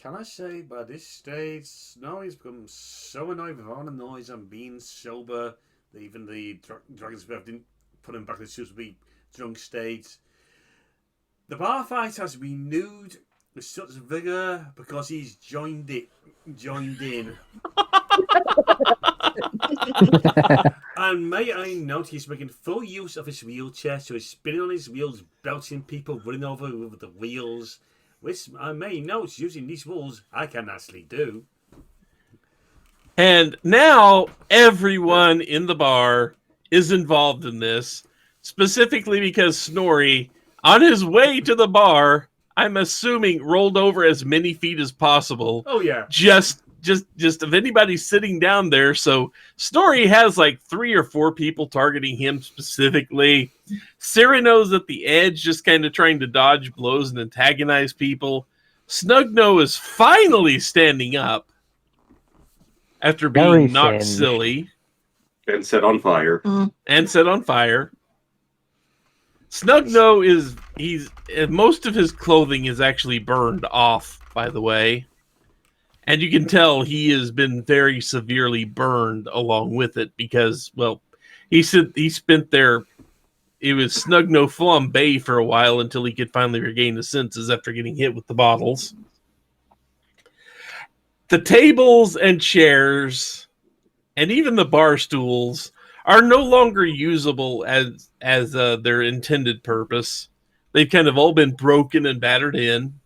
Can I say by this stage, Snowy's become so annoyed with all the noise and being sober that even the Dragon's Breath didn't put him back in the be drunk state. The bar fight has renewed with such vigor because he's joined in. And may I note he's making full use of his wheelchair, so he's spinning on his wheels, belting people, running over with the wheels. Which I may note, using these rules, I can actually do. And now everyone in the bar is involved in this, specifically because Snorri, on his way to the bar, I'm assuming rolled over as many feet as possible. Oh yeah. Just if anybody's sitting down there, so Snorri has like 3 or 4 people targeting him specifically. Cyrano's at the edge, just kind of trying to dodge blows and antagonize people. Snugno is finally standing up after being knocked silly. And set on fire. Snugno most of his clothing is actually burned off, by the way. And you can tell he has been very severely burned along with it because, well, he spent there. It was Snugno Flambe for a while until he could finally regain his senses after getting hit with the bottles. The tables and chairs, and even the bar stools, are no longer usable as their intended purpose. They've kind of all been broken and battered in.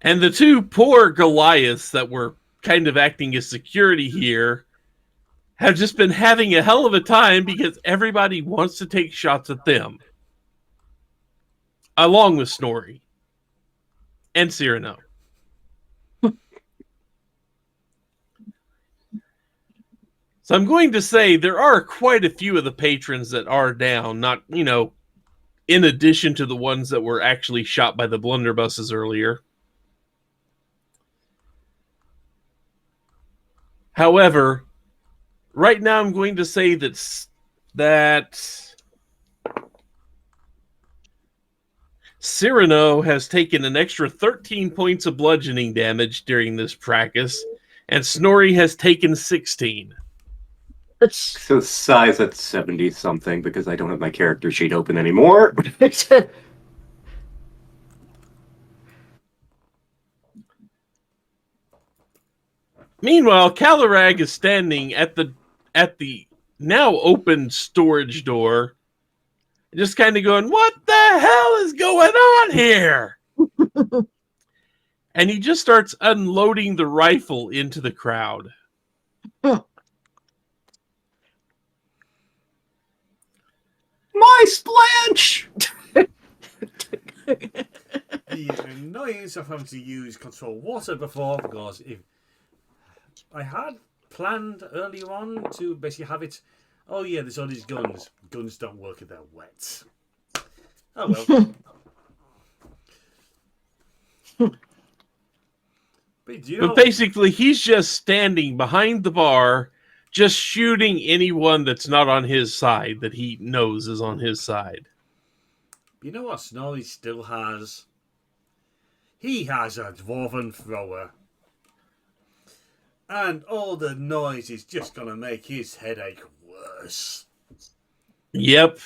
And the 2 poor Goliaths that were kind of acting as security here have just been having a hell of a time because everybody wants to take shots at them. Along with Snorri. And Cyrano. So I'm going to say there are quite a few of the patrons that are down, not, in addition to the ones that were actually shot by the blunderbusses earlier. However, right now I'm going to say that Cyrano has taken an extra 13 points of bludgeoning damage during this practice, and Snorri has taken 16. So size at 70 something because I don't have my character sheet open anymore. Meanwhile, Calarag is standing at the now open storage door, just kind of going, "What the hell is going on here?" And he just starts unloading the rifle into the crowd. My splanch! The annoyance of having to use control water before, because if I had planned earlier on to basically have it, oh yeah, there's all these guns. Guns don't work if they're wet. Oh well. But basically, he's just standing behind the bar, just shooting anyone that's not on his side, that he knows is on his side. You know what Snorri still has? He has a dwarven thrower. And all the noise is just going to make his headache worse. Yep.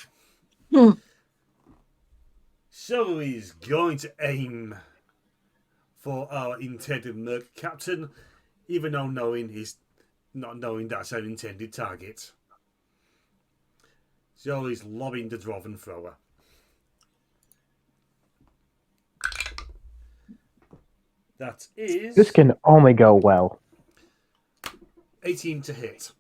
So he's going to aim for our intended merc captain, even though not knowing that's our intended target. So he's lobbing the dwarven thrower. That is... This can only go well. 18 to hit.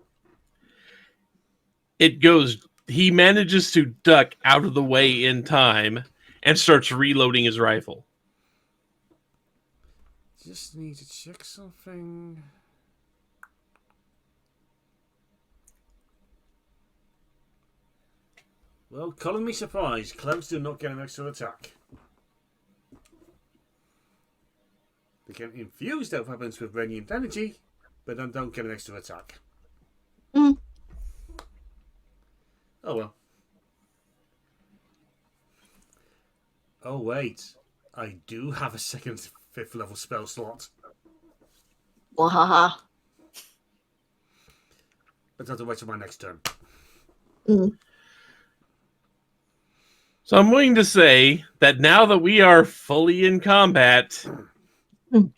It goes... He manages to duck out of the way in time and starts reloading his rifle. Just need to check something. Well, calling me surprised. Clowns do not get an extra attack. They can infuse their weapons with radiant energy, but then don't get an extra attack. Oh well. Oh, wait. I do have a second 5th level spell slot. Wahaha. But I'll have to wait till my next turn. Mm. So I'm willing to say that now that we are fully in combat,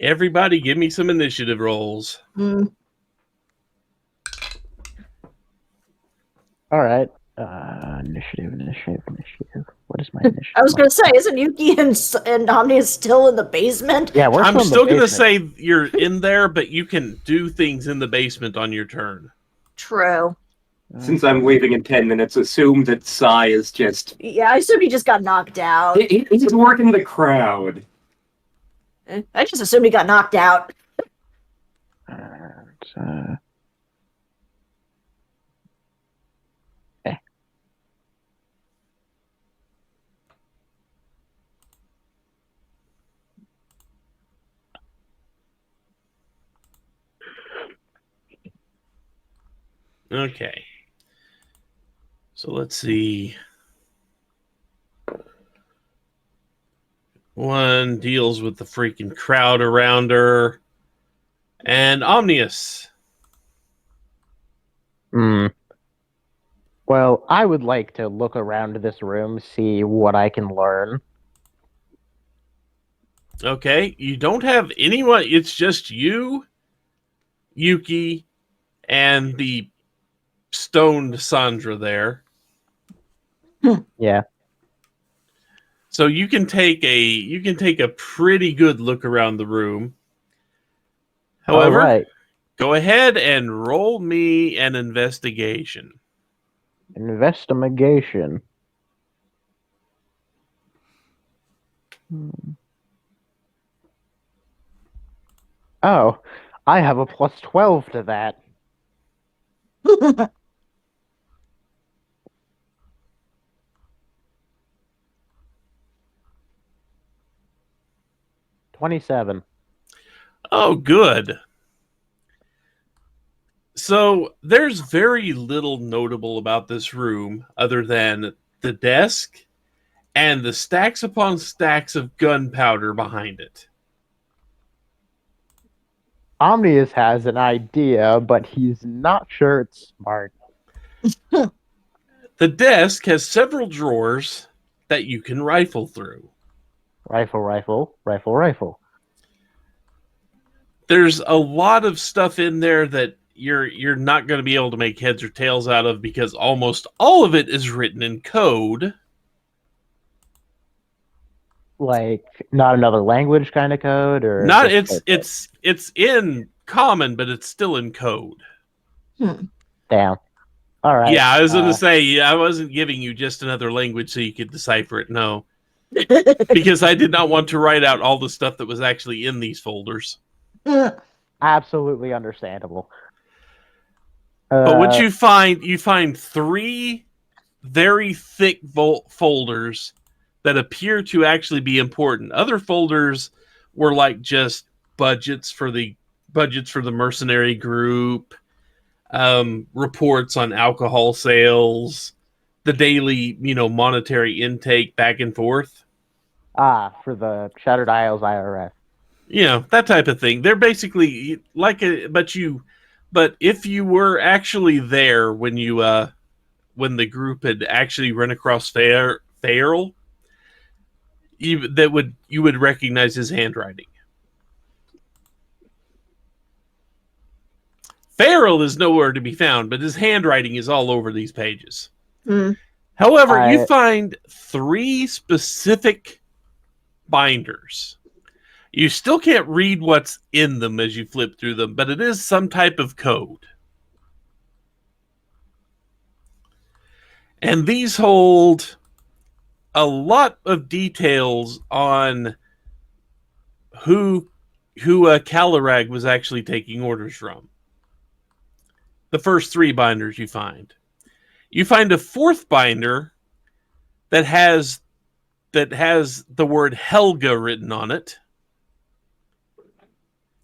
everybody give me some initiative rolls. Mm. All right. Initiative. What is my initiative? I was going to say, isn't Yuki and Omnia still in the basement? Yeah, we're I'm in the still going to basement. say you're in there, but you can do things in the basement on your turn. True. Since I'm leaving in 10 minutes, assume that Sai is just... Yeah, I assumed he just got knocked out. He's working the crowd. I just assumed he got knocked out. Okay. So let's see. One deals with the freaking crowd around her. And Omnius. Well, I would like to look around this room, see what I can learn. Okay. You don't have anyone. It's just you, Yuki, and the stoned Sandra there. Yeah. So you can take a pretty good look around the room. However, All right. go ahead and roll me an investigation. Investigation. Oh, I have a plus 12 to that. 27. Oh, good. So there's very little notable about this room other than the desk and the stacks upon stacks of gunpowder behind it. Omnius has an idea, but he's not sure it's smart. The desk has several drawers that you can rifle through. Rifle. There's a lot of stuff in there that you're not going to be able to make heads or tails out of because almost all of it is written in code. Like, not another language kind of code, or Not just it's in common, but it's still in code. Damn. All right. Yeah, I was going to say, I wasn't giving you just another language so you could decipher it. No, because I did not want to write out all the stuff that was actually in these folders. Absolutely understandable. But what you find 3 very thick folders that appear to actually be important. Other folders were like just budgets for the mercenary group, reports on alcohol sales, the daily, monetary intake back and forth. For the Shattered Isles IRS. That type of thing. They're basically like but if you were actually there when the group had actually run across Farrell, you would recognize his handwriting. Farrell is nowhere to be found, but his handwriting is all over these pages. However, you find 3 specific binders. You still can't read what's in them as you flip through them, but it is some type of code. And these hold a lot of details on who Calarag was actually taking orders from. The first 3 binders you find. You find a 4th binder that has the word Helga written on it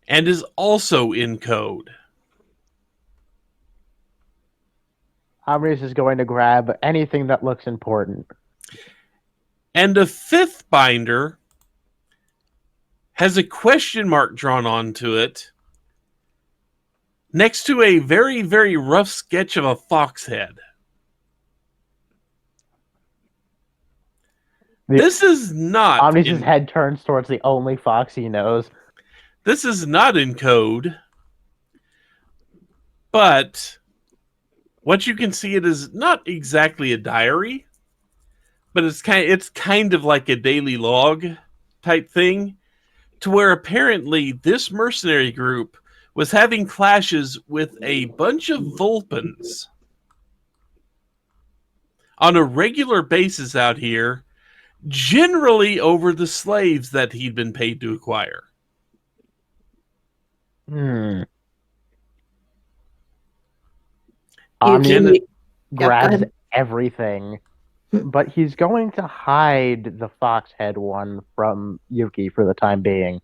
and is also in code. Omnius is going to grab anything that looks important. And a fifth binder has a question mark drawn onto it next to a very, very rough sketch of a fox head. This is not Omni's head turns towards the only fox he knows. This is not in code, but what you can see, it is not exactly a diary, but it's kind of like a daily log type thing, to where apparently this mercenary group was having clashes with a bunch of Vulpans on a regular basis out here, generally over the slaves that he'd been paid to acquire. Omni grabs ahead. everything, but he's going to hide the fox head one from Yuki for the time being.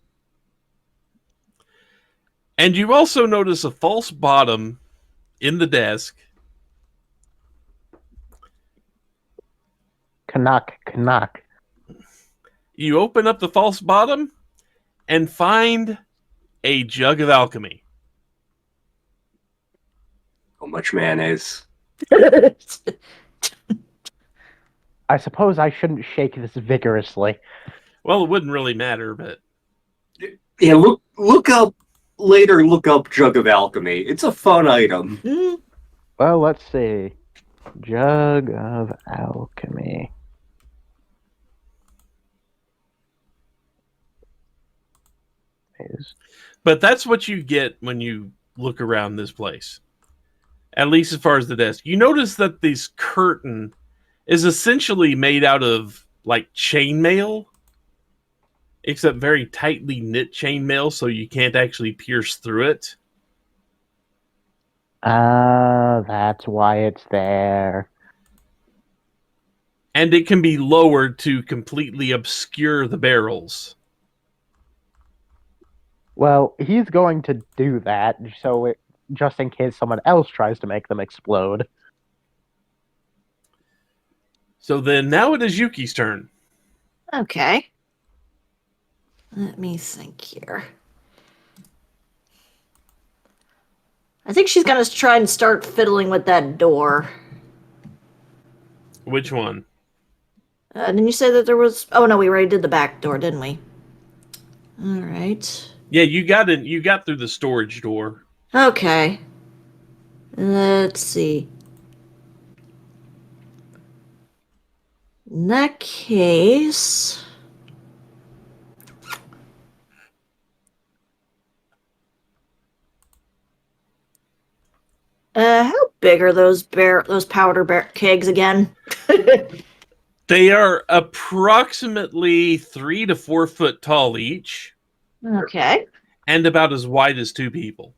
And you also notice a false bottom in the desk. Knock. You open up the false bottom and find a jug of alchemy. How much mayonnaise? I suppose I shouldn't shake this vigorously. Well, it wouldn't really matter, but... Yeah, look up Jug of Alchemy. It's a fun item. Well, let's see. Jug of Alchemy. But that's what you get when you look around this place. At least as far as the desk. You notice that this curtain is essentially made out of, like, chainmail. Except very tightly knit chainmail, so you can't actually pierce through it. That's why it's there. And it can be lowered to completely obscure the barrels. Well, he's going to do that, just in case someone else tries to make them explode. So then now it is Yuki's turn. Okay. Let me think here. I think she's going to try and start fiddling with that door. Which one? Didn't you say that there was... Oh, no, we already did the back door, didn't we? All right. Yeah, you got through the storage door. Okay. Let's see. In that case... how big are those powder kegs again? They are approximately 3 to 4 foot tall each. Okay. And about as wide as 2 people.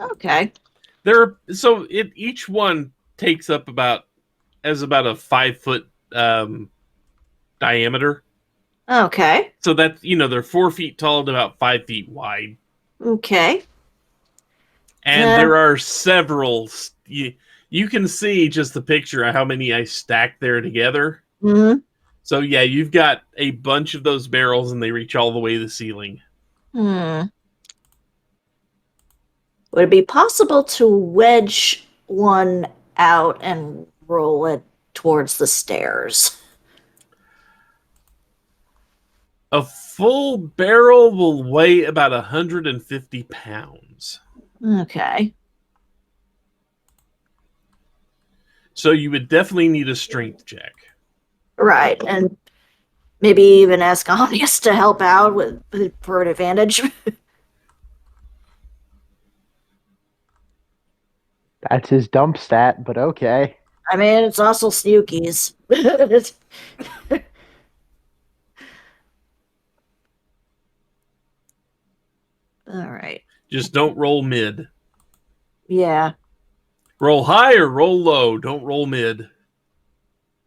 Okay. Each one takes up about a 5 foot diameter. Okay. So that, they're 4 feet tall and about 5 feet wide. Okay. And there are several. You can see just the picture of how many I stacked there together. Mm-hmm. So yeah, you've got a bunch of those barrels, and they reach all the way to the ceiling. Would it be possible to wedge one out and roll it towards the stairs? A full barrel will weigh about 150 pounds. Okay. So you would definitely need a strength check. Right, and maybe even ask Omnius to help out for an advantage. That's his dump stat, but okay. I mean, it's also Snooki's. All right. Just don't roll mid. Yeah. Roll high or roll low. Don't roll mid.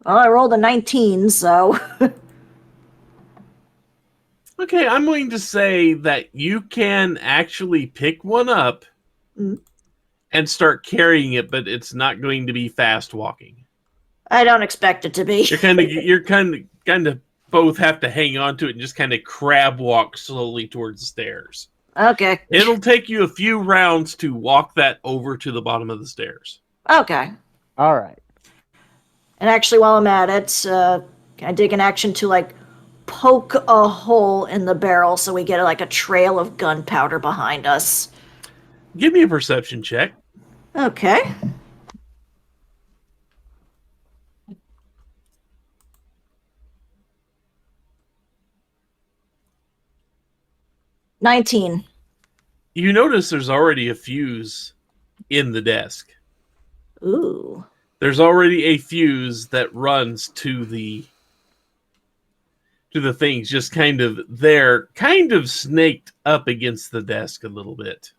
Well, I rolled a 19, so... Okay, I'm going to say that you can actually pick one up and start carrying it, but it's not going to be fast walking. I don't expect it to be. You're kind of both have to hang on to it and just kind of crab walk slowly towards the stairs. Okay. It'll take you a few rounds to walk that over to the bottom of the stairs. Okay. All right. And actually, while I'm at it, can I take an action to, like, poke a hole in the barrel so we get, like, a trail of gunpowder behind us? Give me a perception check. Okay. $19. You notice there's already a fuse in the desk. Ooh. There's already a fuse that runs to the things, just kind of there, kind of snaked up against the desk a little bit.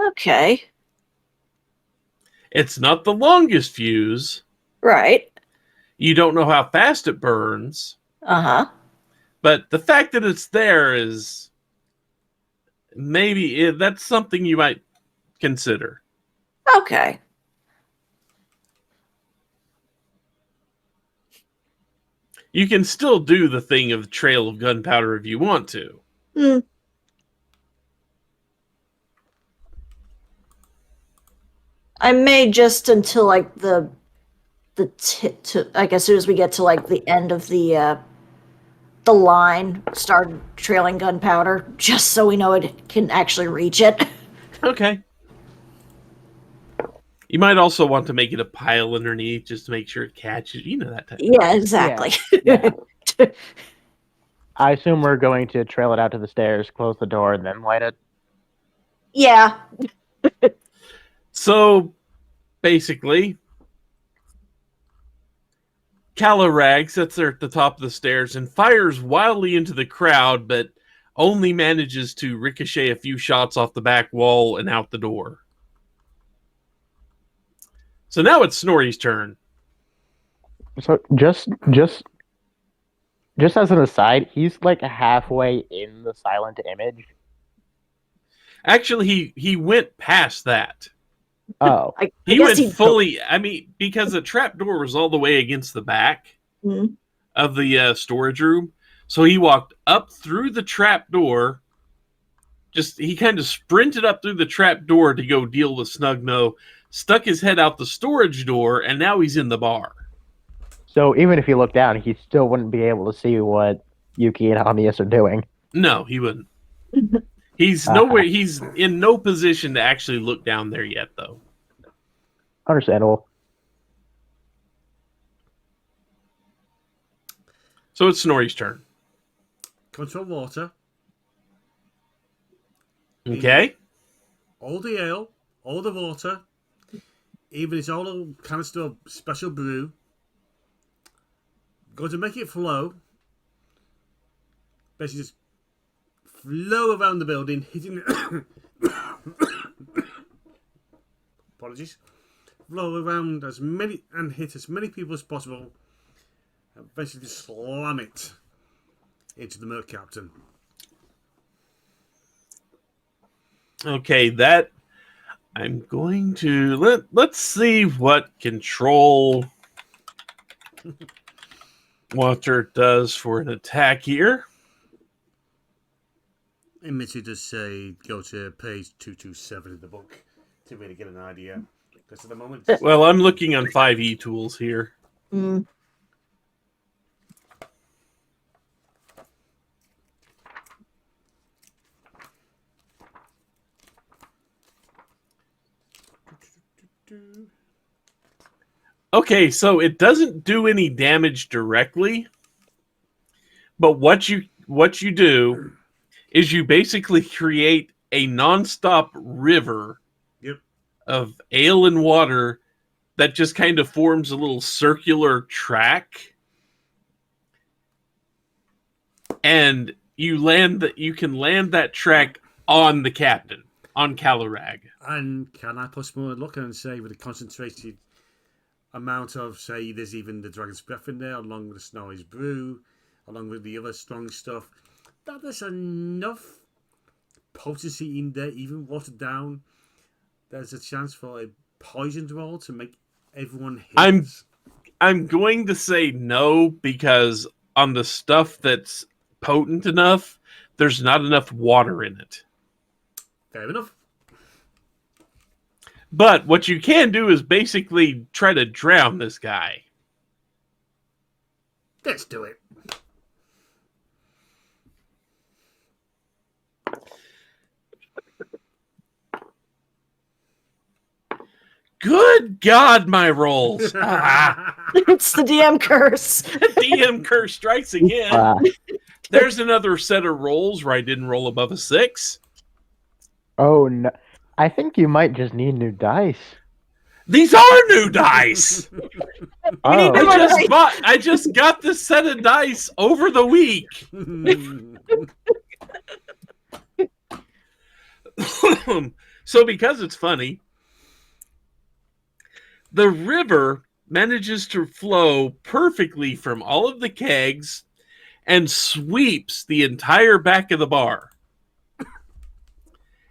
Okay. It's not the longest fuse. Right. You don't know how fast it burns, Uh-huh. but the fact that it's there is maybe that's something you might consider. Okay. You can still do the thing of trail of gunpowder if you want to. Hmm. I may just until, like, like, as soon as we get to, like, the end of the line, start trailing gunpowder, just so we know it can actually reach it. Okay. You might also want to make it a pile underneath just to make sure it catches. You know that type. Yeah, exactly. Yeah. I assume we're going to trail it out to the stairs, close the door, and then light it. Yeah. So, basically, Calarag sits there at the top of the stairs and fires wildly into the crowd, but only manages to ricochet a few shots off the back wall and out the door. So now it's Snorri's turn. So just as an aside, he's like halfway in the silent image. Actually, he went past that. Oh, I He guess went fully. I mean, because the trapdoor was all the way against the back Mhm. of the storage room, so he walked up through the trapdoor. He kind of sprinted up through the trapdoor to go deal with Snugno, stuck his head out the storage door, and now he's in the bar. so even if you look down, he still wouldn't be able to see what Yuki and Amias are doing. No, he wouldn't. He's nowhere. He's in no position to actually look down there yet, though. Understandable. So it's Snorri's turn. Control water. Okay. All the ale, all the water, even it's all a canister of special brew. Going to make it flow. Basically just flow around the building, hitting apologies. Flow around as many and hit as many people as possible. And basically slam it into the Merc Captain. Okay, that I'm going to let's see what control water does for an attack here. Admittedly, does say go to page 227 in the book to really get an idea. Because at the moment, Well, I'm looking on 5e tools here. Mm. Okay, so it doesn't do any damage directly, but what you do is you basically create a nonstop river Yep. of ale and water that just kind of forms a little circular track, and you can land that track on the captain, on Calarag. and can I push more luck and say with a concentrated amount of, say, there's even the Dragon's Breath in there, along with the Snorri's Brew, along with the other strong stuff, that there's enough potency in there, even watered down. There's a chance for a poisoned roll to make everyone hit. I'm going to say no, because on the stuff that's potent enough, there's not enough water in it. Fair enough. But what you can do is basically try to drown this guy. Let's do it. Good God, my rolls. It's the DM curse. DM curse strikes again. There's another set of rolls where I didn't roll above a 6. Oh no! I think you might just need new dice. These are new dice. Oh, I just got this set of dice over the week. So because it's funny, the river manages to flow perfectly from all of the kegs and sweeps the entire back of the bar.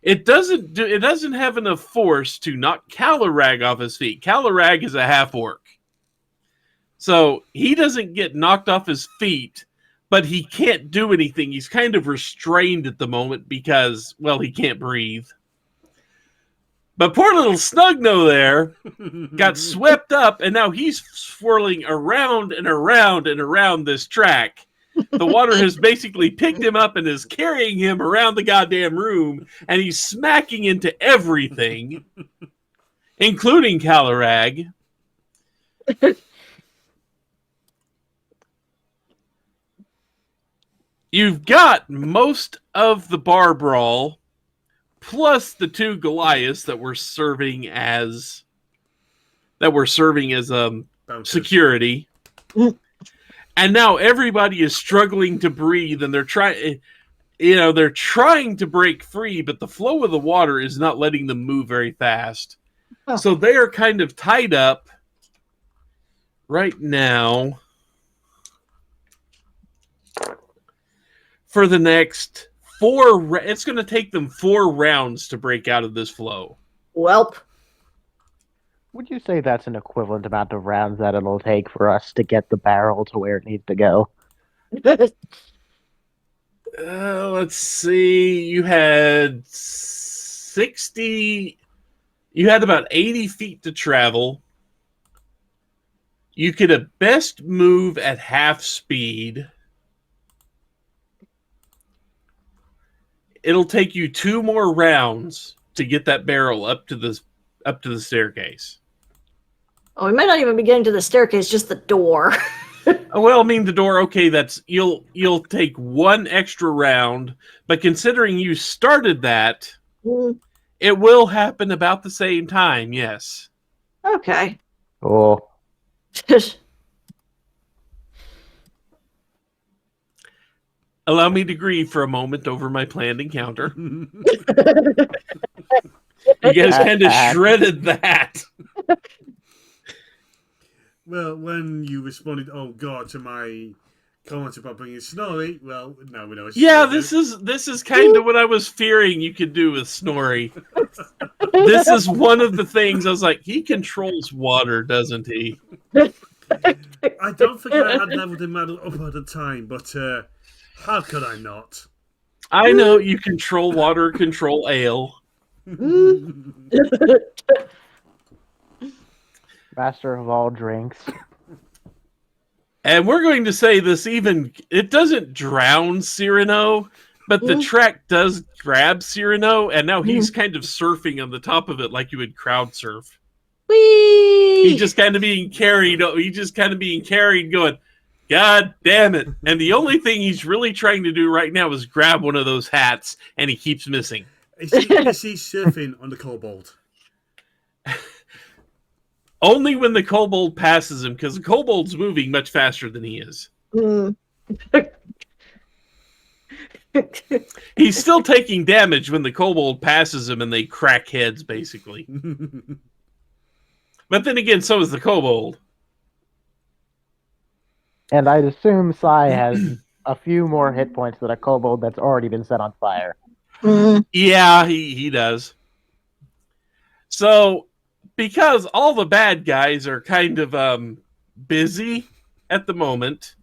It doesn't have enough force to knock Calarag off his feet. Calarag is a half-orc. So he doesn't get knocked off his feet, but he can't do anything. He's kind of restrained at the moment because, well, he can't breathe. But poor little Snugno there got swept up, and now he's swirling around and around and around this track. The water has basically picked him up and is carrying him around the goddamn room, and he's smacking into everything, including Calarag. You've got most of the bar brawl, plus the 2 Goliaths that were serving as security. And now everybody is struggling to breathe, and they're trying to break free, but the flow of the water is not letting them move very fast. Oh. So they are kind of tied up right now for the next 4. It's going to take them 4 rounds to break out of this flow. Welp. would you say that's an equivalent amount of rounds that it'll take for us to get the barrel to where it needs to go? Let's see. You had 60. You had about 80 feet to travel. You could at best move at half speed. It'll take you 2 more rounds to get that barrel up to the staircase. Oh, we might not even be getting to the staircase, just the door. Well, I mean the door. Okay, that's you'll take 1 extra round, but considering you started that, it will happen about the same time. Yes. Okay. Oh, Allow me to grieve for a moment over my planned encounter. You guys kind of shredded that. Well, when you responded, "Oh God," to my comment about bringing Snorri, well, now we know. It's Yeah, this is kind of what I was fearing you could do with Snorri. This is one of the things I was like, he controls water, doesn't he? I don't think I had leveled him up at the time, but how could I not? I know you control water, control ale. master of all drinks. And we're going to say this it doesn't drown Cyrano, but the track does grab Cyrano, and now he's kind of surfing on the top of it like you would crowd surf. Whee! He's just kind of being carried going, God damn it. And the only thing he's really trying to do right now is grab one of those hats, and he keeps missing. Is he surfing on the kobold? Only when the kobold passes him, because the kobold's moving much faster than he is. He's still taking damage when the kobold passes him and they crack heads, basically. But then again, so is the kobold. And I'd assume Sai has a few more hit points than a kobold that's already been set on fire. Yeah, he does. So, because all the bad guys are kind of busy at the moment,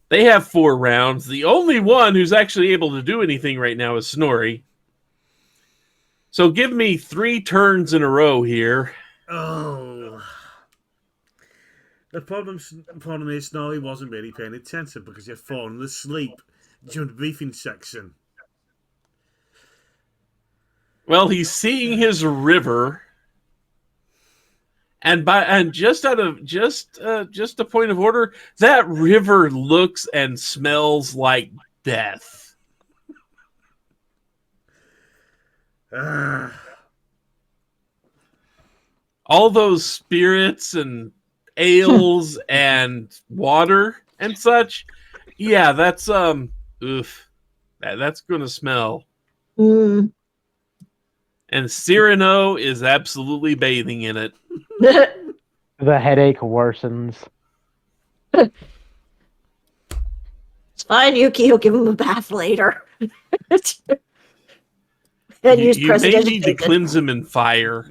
They have 4 rounds. The only one who's actually able to do anything right now is Snorri. So give me 3 turns in a row here. Oh. The problem is Snorri wasn't really paying attention because he had fallen asleep during the briefing section. Well, he's seeing his river, and just a point of order, that river looks and smells like death. All those spirits and ales and water and such, yeah, that's that's gonna smell. Mm. And Cyrano is absolutely bathing in it. The headache worsens. It's fine, Yuki. He'll give him a bath later. And use You may need to prestidigitation. cleanse him in fire.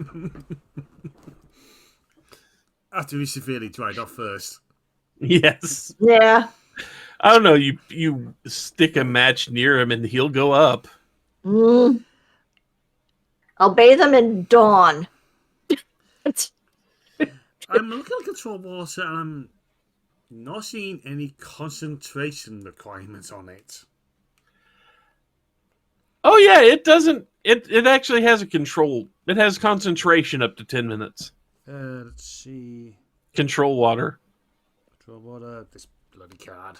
After he's severely dried off first. Yes. Yeah. I don't know. You stick a match near him and he'll go up. Mm. I'll bathe him in dawn. I'm looking at control water and I'm not seeing any concentration requirements on it. Oh yeah, it doesn't. It actually has a control. It has concentration up to 10 minutes. Let's see. Control water. Control water. This bloody card.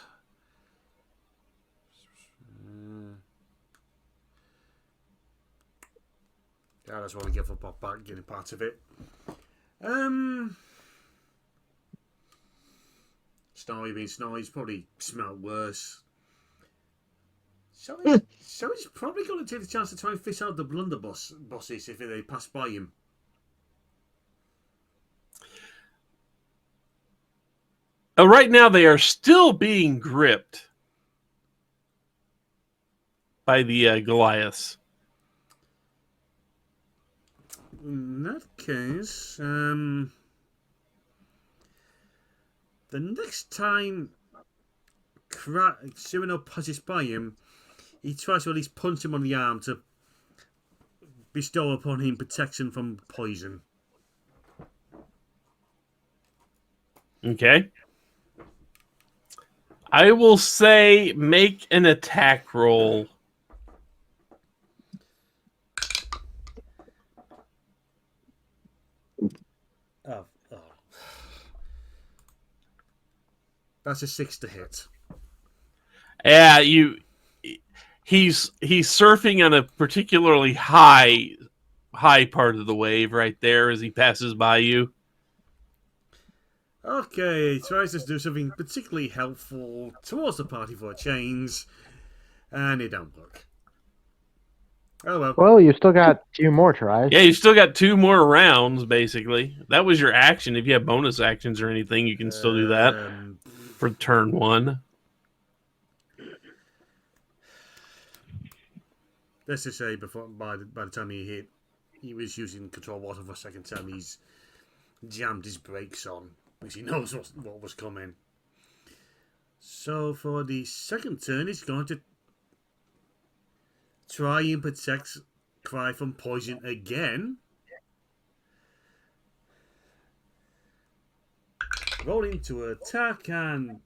Yeah, I just want to give up back getting part of it. Snorri being Snorri's probably smelled worse. So he's probably going to take the chance to try and fish out the blunderbusses if they pass by him. Right now, they are still being gripped by the Goliaths. In that case, the next time Cyrano passes by him, he tries to at least punch him on the arm to bestow upon him protection from poison. Okay. I will say make an attack roll. Oh. That's a 6 to hit. Yeah, he's surfing on a particularly high part of the wave right there as he passes by you. Okay, he tries to do something particularly helpful towards the party for a change, and it don't work. Oh well. Well, you still got 2 more tries. Yeah, you still got 2 more rounds, basically. That was your action. If you have bonus actions or anything, you can still do that for turn 1. Let's just say by the time he was using control water for a second time, he's jammed his brakes on, because he knows what was coming. So for the second turn, he's going to try and protect Cry from poison again. Rolling to attack and...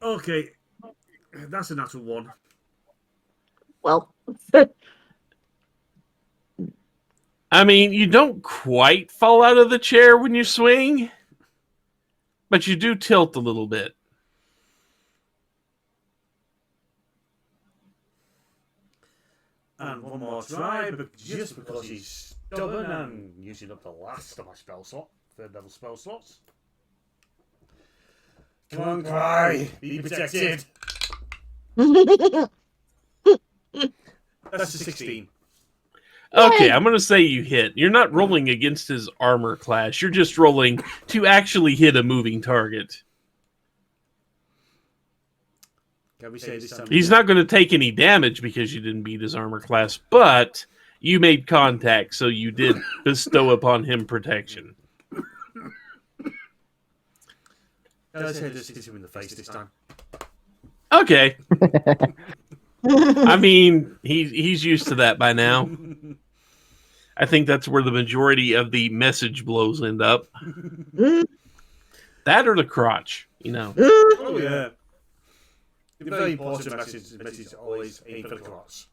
Okay, that's a natural 1. Well, I mean, you don't quite fall out of the chair when you swing, but you do tilt a little bit. And one more try, but just because he's stubborn and using up the last of my third level spell slots. Come on, Cry, be protected. That's a 16. Okay, I'm going to say you hit. You're not rolling against his armor class. You're just rolling to actually hit a moving target. Can we say this time? He's not going to take any damage because you didn't beat his armor class, but you made contact, so you did bestow upon him protection. Guys, hey, just hit him in the face this time. Okay. I mean, he's used to that by now. I think that's where the majority of the message blows end up. That or the crotch, you know. Oh, yeah. The very important message is always aim for the crotch.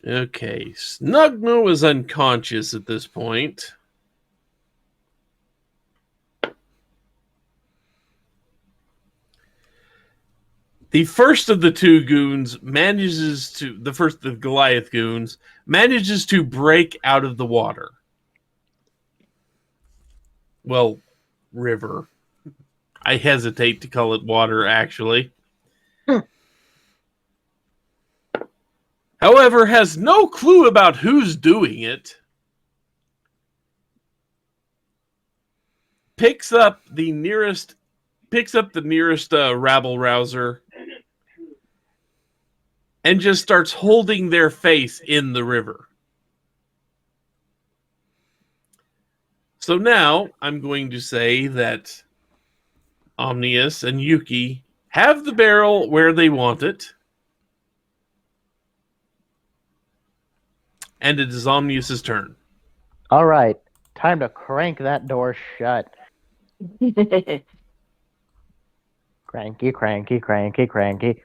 Okay, Snugmo is unconscious at this point. The first of the two goons the Goliath goons manages to break out of the water. Well, river. I hesitate to call it water, actually. However, has no clue about who's doing it. Picks up the nearest rabble rouser and just starts holding their face in the river. So now I'm going to say that Omnius and Yuki have the barrel where they want it. And it is Omnius' turn. All right, time to crank that door shut. Cranky, cranky, cranky, cranky.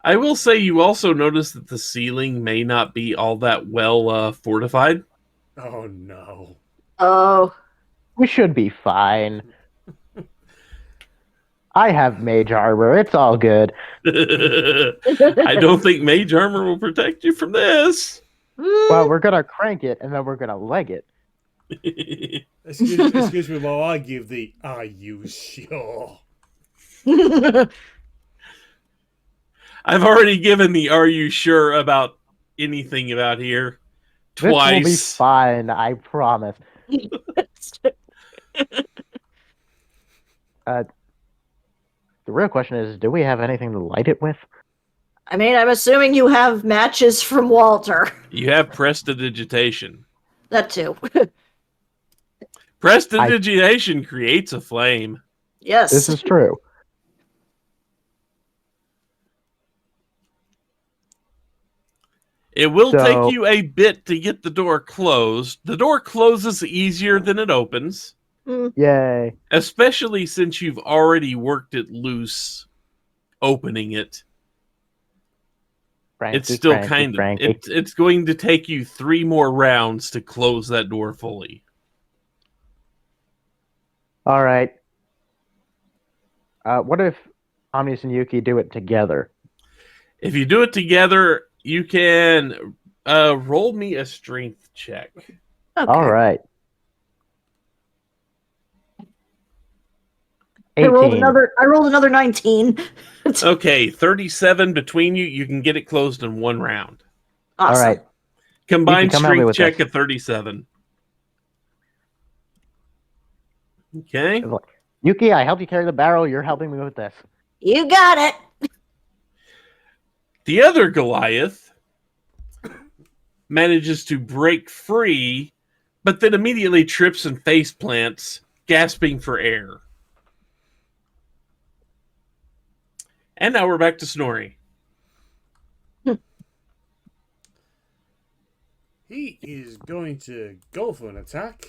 I will say you also notice that the ceiling may not be all that well fortified. Oh, no. Oh. We should be fine. I have mage armor. It's all good. I don't think mage armor will protect you from this. Well, we're gonna crank it, and then we're gonna leg it. Excuse me while I give the "Are you sure?" I've already given the "Are you sure about anything about here?" twice. This will be fine, I promise. The real question is, do we have anything to light it with? I mean, I'm assuming you have matches from Walter. You have prestidigitation. That too. Prestidigitation creates a flame. Yes. This is true. It will take you a bit to get the door closed. The door closes easier than it opens. Yay. Especially since you've already worked it loose opening it. Cranky, It's still cranky. it's going to take you 3 more rounds to close that door fully. All right. What if Omnius and Yuki do it together? If you do it together, you can roll me a strength check. Okay. All right. I rolled another 19. Okay, 37 between you. You can get it closed in 1 round. Awesome. All right. Combined come help me strength with check this. of 37. Okay. Yuki, I helped you carry the barrel. You're helping me with this. You got it. The other Goliath manages to break free, but then immediately trips and face plants, gasping for air. And now we're back to Snorri. He is going to go for an attack.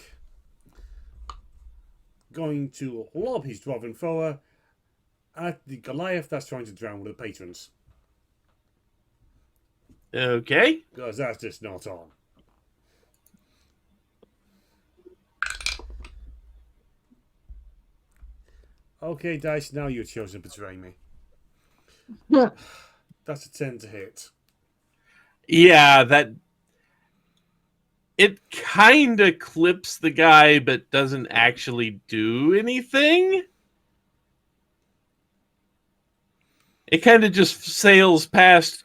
Going to lob his dwarven thrower at the Goliath that's trying to drown one of the patrons. Okay. Because that's just not on. Okay, Dice, now you've chosen to betray me. That's a 10 to hit. Yeah, that... It kind of clips the guy, but doesn't actually do anything. It kind of just sails past,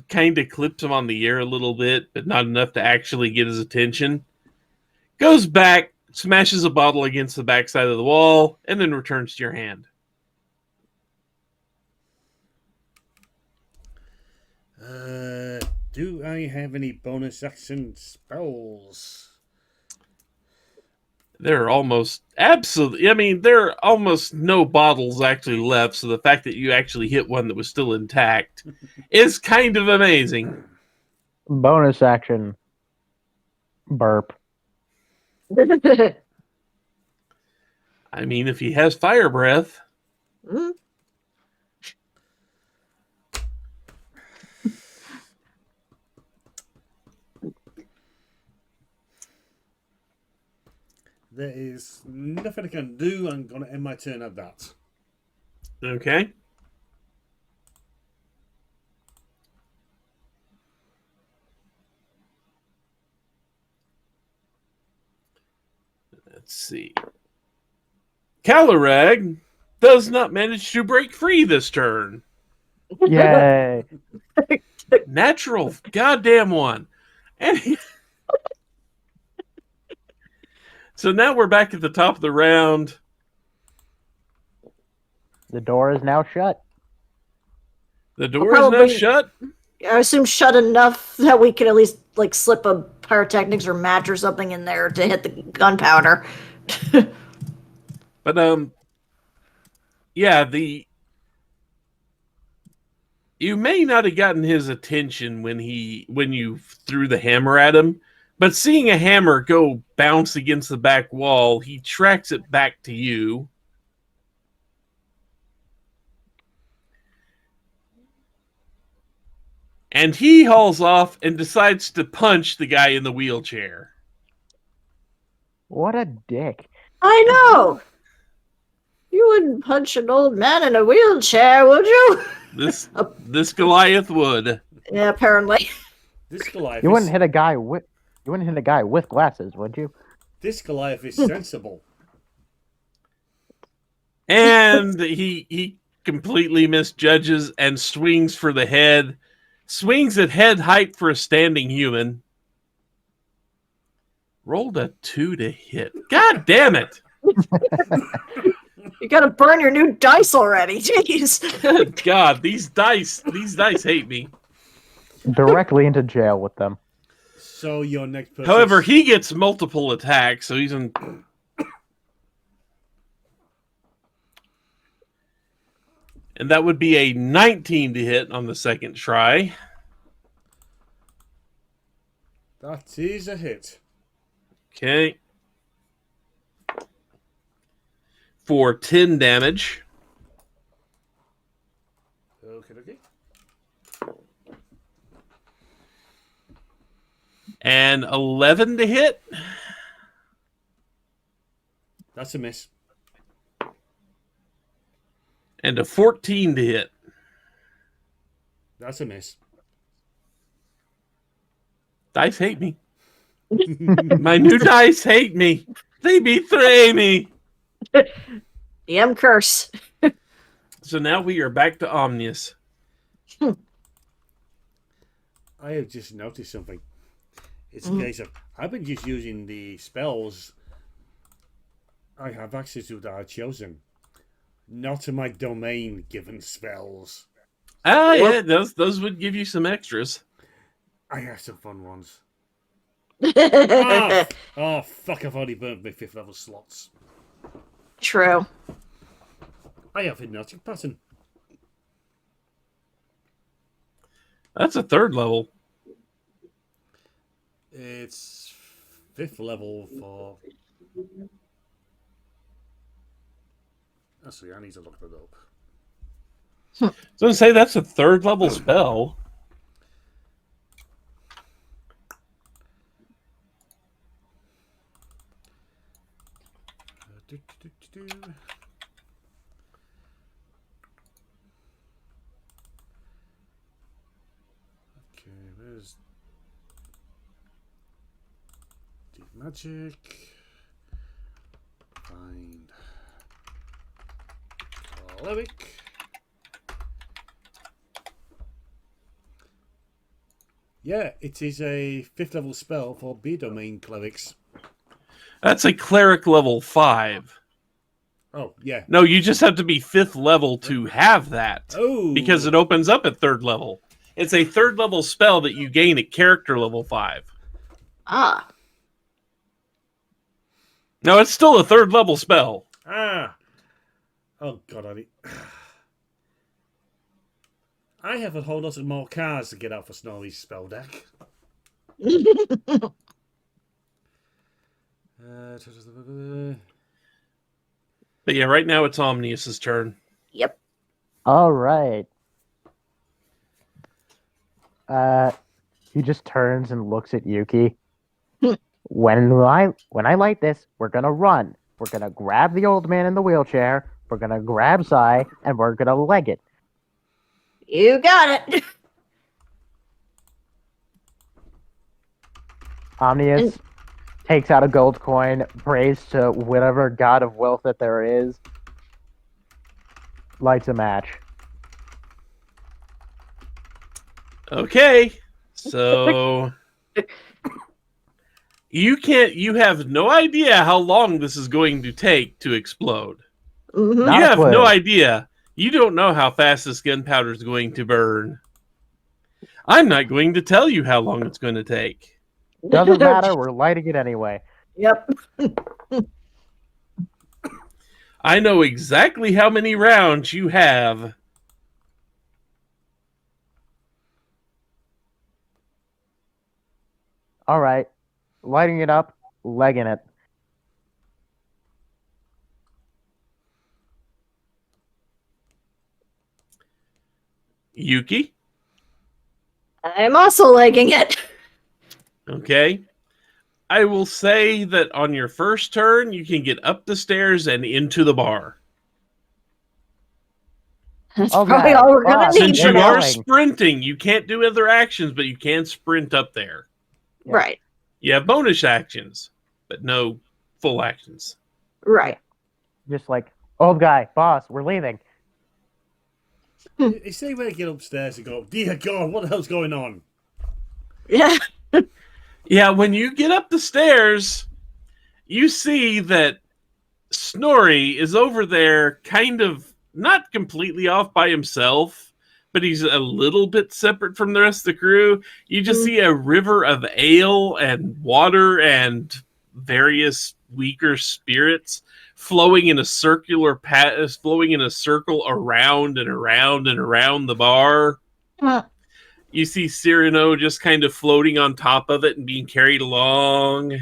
kind of clips him on the ear a little bit, but not enough to actually get his attention. Goes back, smashes a bottle against the backside of the wall, and then returns to your hand. Do I have any bonus action spells? There are almost absolutely. I mean, there are almost no bottles actually left. So the fact that you actually hit one that was still intact is kind of amazing. Bonus action. Burp. I mean, if he has fire breath, Mm. There is nothing I can do. I'm going to end my turn at that. okay. Let's see. Calarag does not manage to break free this turn. Yay. Natural goddamn one. And so now we're back at the top of the round. The door is now shut. The door is now Probably- shut. I assume shut enough that we could at least like slip a pyrotechnics or match or something in there to hit the gunpowder. But yeah, you may not have gotten his attention when you threw the hammer at him, but seeing a hammer go bounce against the back wall, he tracks it back to you. And he hauls off and decides to punch the guy in the wheelchair. What a dick. I know. You wouldn't punch an old man in a wheelchair, would you? This Goliath would. Yeah, apparently. This Goliath You is, wouldn't hit a guy with glasses, would you? this Goliath is sensible. And he completely misjudges and swings for the head. Swings at head height for a standing human. Rolled a 2 to hit. God damn it! You gotta burn your new dice already. Jeez. Good God, these dice hate me. Directly into jail with them. So your next person. However, he gets multiple attacks, so he's in. And that would be a 19 to hit on the second try. That is a hit. Okay. For 10 damage. Okay. And 11 to hit. That's a miss. And a 14 to hit. That's a miss. Dice hate me. My new dice hate me. They betray me. DM curse. So now we are back to Omnius. I have just noticed something. It's a case of I've been just using the spells I have access to that I've chosen, not to my domain given spells. Ah, yeah, those would give you some extras. I have some fun ones. True. Oh fuck! I've already burned my 5th level slots. I have hypnotic pattern. That's a 3rd level. It's 5th level for. Actually, I need to look that up. So to say that's a 3rd level spell. Okay, where's deep magic? Find cleric. Yeah, it is a 5th level spell for B domain clerics. That's a cleric level 5. Oh, yeah. No, you just have to be 5th level to have that. Oh! Because it opens up at 3rd level. It's a 3rd level spell that you gain at character level 5. Ah. No, it's still a 3rd level spell. Ah. Oh, God, I have a whole lot of more cards to get out for Snorri's spell deck. But yeah, right now it's Omnius's turn. Yep. All right. He just turns and looks at Yuki. When I light this, we're gonna run. We're gonna grab the old man in the wheelchair. We're gonna grab Sai, and we're gonna leg it. You got it. Omnius takes out a gold coin, prays to whatever god of wealth that there is, lights a match. Okay, so you have no idea how long this is going to take to explode. Mhm. Not You have clear. no idea. You don't know how fast this gunpowder is going to burn. I'm not going to tell you how long it's going to take. Doesn't matter, we're lighting it anyway. Yep. I know exactly how many rounds you have. All right. Lighting it up, legging it. Yuki, I'm also legging it. okay. I will say that on your first turn, you can get up the stairs and into the bar. That's Okay, probably all we're gonna fine. need Since for you now. are going. sprinting, you can't do other actions, but you can sprint up there. Yeah. Right. You have bonus actions, but no full actions. Right. Just like, old guy, boss, we're leaving. It's they way to get upstairs and go, dear God, what the hell's going on? Yeah. Yeah, when you get up the stairs, you see that Snorri is over there, kind of not completely off by himself, but he's a little bit separate from the rest of the crew. You just see a river of ale and water and various weaker spirits flowing in a circle around and around and around the bar. You see Cyrano just kind of floating on top of it and being carried along.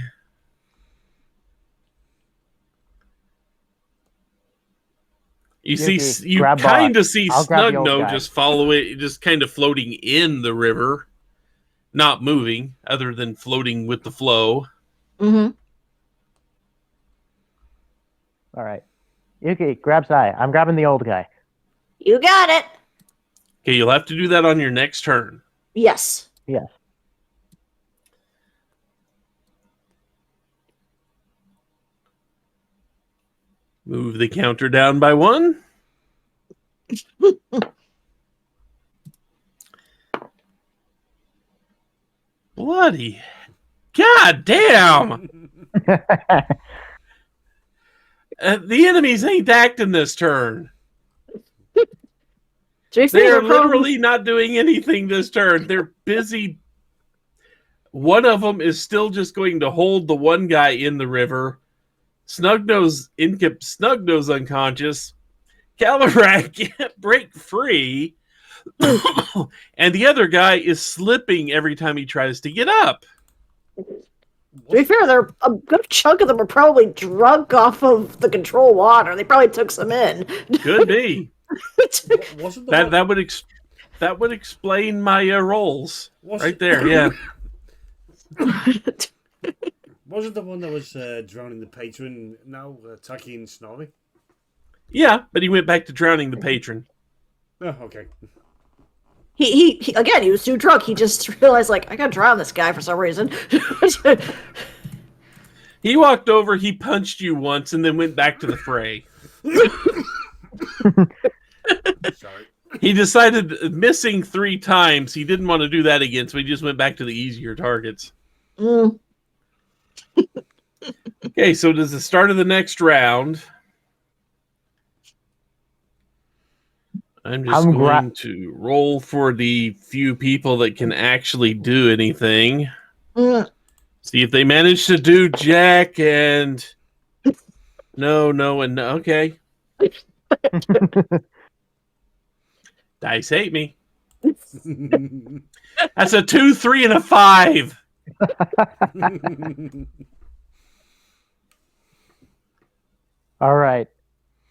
Yuki, You grab kind of boss. see I'll grab the old Snugno guy. just follow it, just kind of floating in the river, not moving, other than floating with the flow. Mm-hmm. All right. Yuki, grab Sai. I'm grabbing the old guy. You got it. Okay, you'll have to do that on your next turn. Yes. Yes. Move the counter down by 1. Bloody God damn! The enemies ain't acting this turn. They are literally not doing anything this turn. They're busy. One of them is still just going to hold the one guy in the river. Snugno's unconscious. Calarak can't break free. And the other guy is slipping every time he tries to get up. To be fair, a good chunk of them are probably drunk off of the control water. They probably took some in. Could be. Wasn't the That would explain my rolls was right there. Yeah. Wasn't the one that was drowning the patron now attacking Snorri? Yeah, but he went back to drowning the patron. Oh, okay. He again, he was too drunk. He just realized, like, I gotta drown this guy for some reason. He walked over, he punched you once, and then went back to the fray. Sorry. He decided, missing 3 times, he didn't want to do that again, so he just went back to the easier targets. Mm. Okay, so does the start of the next round. I'm just I'm going to roll for the few people that can actually do anything. Mm, See if they manage to do Jack and no, and no. Okay. Dice hate me. That's a 2, 3, and a 5. All right.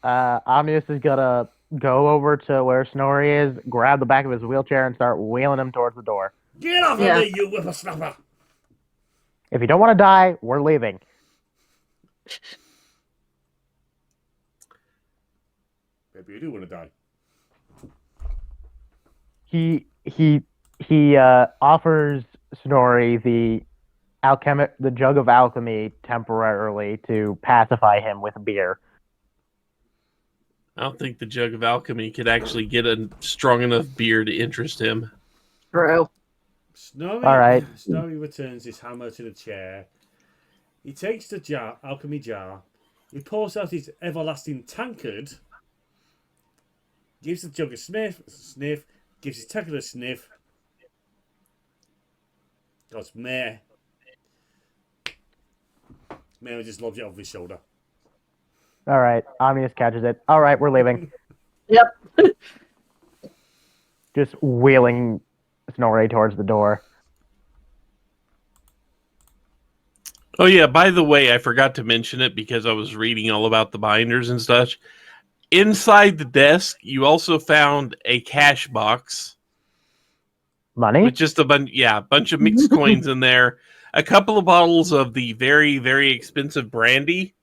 Omnius is gonna go over to where Snorri is, grab the back of his wheelchair, and start wheeling him towards the door. Get off Yeah. of me, you whippersnapper! If you don't want to die, we're leaving. Maybe you do want to die. He offers Snorri the jug of alchemy temporarily to pacify him with beer. I don't think the jug of alchemy could actually get a strong enough beer to interest him. true. Snorri, All right. Snorri returns his hammer to the chair. He takes the alchemy jar. He pours out his everlasting tankard. Gives the jug a sniff. Gives his tankard a sniff. Goes, meh. Mary just lobs it over his shoulder. All right. Omnius catches it. All right, we're leaving. Yep. Just wheeling Snorri towards the door. Oh yeah, by the way, I forgot to mention it because I was reading all about the binders and such. Inside the desk, you also found a cash box Money? with just a bunch of mixed coins in there, a couple of bottles of the very, very expensive brandy,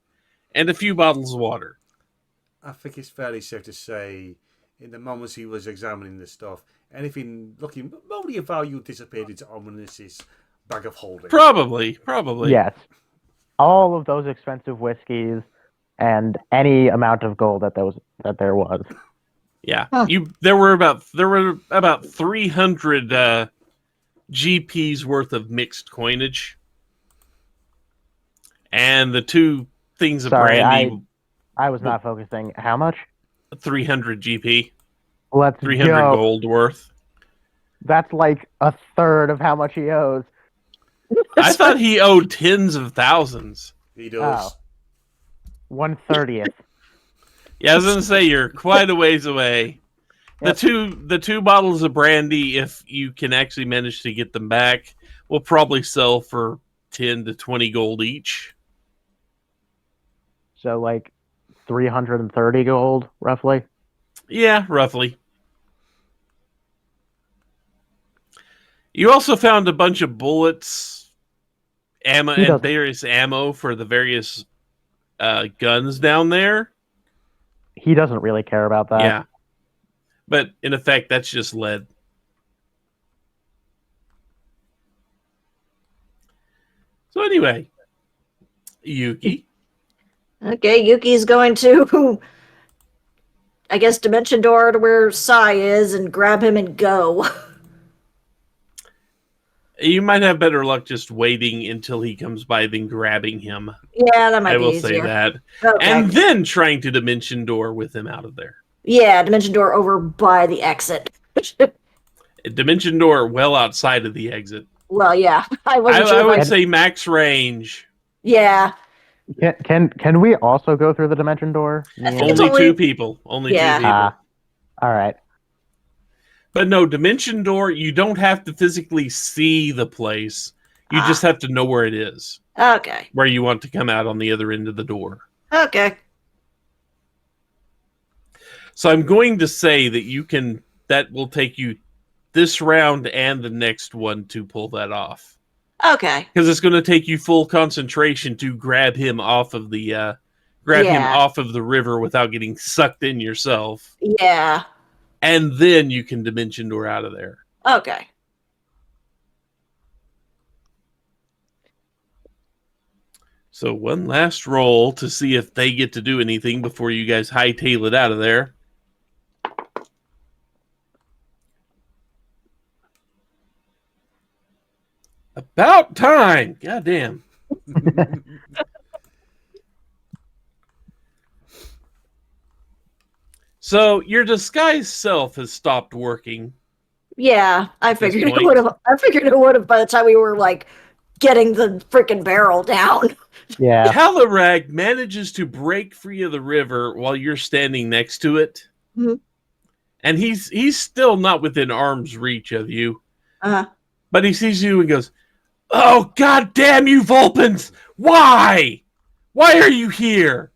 and a few bottles of water. I think it's fairly safe to say, in the moments he was examining the stuff, anything looking remotely of value dissipated into Omnis's bag of holding. Probably. Yes. All of those expensive whiskeys and any amount of gold that there was. Yeah. Huh. There were about 300 GP's worth of mixed coinage. And the two things of Sorry, brandy, I was not focusing. How much? 300 GP, Let's 300 go. gold worth. That's like a third of how much he owes. I thought he owed tens of thousands. He does. Oh. 1/30th. Yeah, I was going to say you're quite a ways away. Yep. The two bottles of brandy, if you can actually manage to get them back, will probably sell for 10 to 20 gold each. So like 330 gold, roughly. Yeah, roughly. You also found a bunch of bullets, ammo, and various ammo for the various guns down there. He doesn't really care about that. Yeah. But in effect, that's just lead. So anyway, Yuki. Okay, Yuki's going to, I guess, dimension door to where Sai is and grab him and go. You might have better luck just waiting until he comes by than grabbing him. Yeah, that might I be will easier. say that. Okay. And then trying to dimension door with him out of there. Yeah, dimension door over by the exit. Dimension door well outside of the exit. Well, yeah, I wasn't sure. I if would say max range. Yeah. Can we also go through the dimension door? I think it's Only only- 2 people. Only Yeah. 2 people. All right. But no, dimension door, you don't have to physically see the place. You just have to know where it is. Okay. Where you want to come out on the other end of the door. Okay. So I'm going to say that that will take you this round and the next one to pull that off. Okay. Because it's going to take you full concentration to grab him off of the him off of the river without getting sucked in yourself. Yeah. And then you can dimension door out of there. Okay. So one last roll to see if they get to do anything before you guys hightail it out of there. About time! Goddamn. So your disguised self has stopped working. Yeah, I this figured it point. would have. I figured it would have by the time we were like getting the freaking barrel down. Yeah. Calarag manages to break free of the river while you're standing next to it. Mhm. And he's still not within arm's reach of you. Uh-huh. But he sees you and goes, "Oh, god damn you, Vulpins! Why? Why are you here?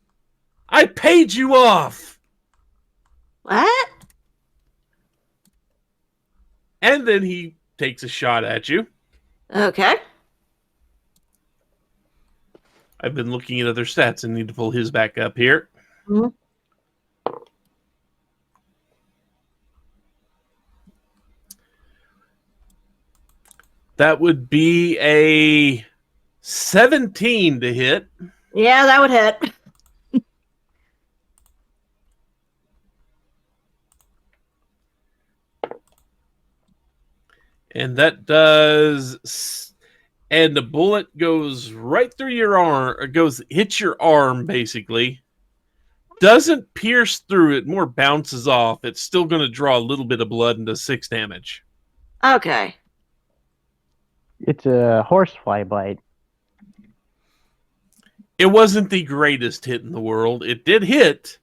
I paid you off!" What? And then he takes a shot at you. Okay. I've been looking at other stats and need to pull his back up here. Mhm. That would be a 17 to hit. Yeah, that would hit. And that does... And the bullet goes right through your arm, or hits your arm, basically. Doesn't pierce through it, more bounces off. It's still going to draw a little bit of blood and does 6 damage. Okay. It's a horsefly bite. It wasn't the greatest hit in the world. It did hit,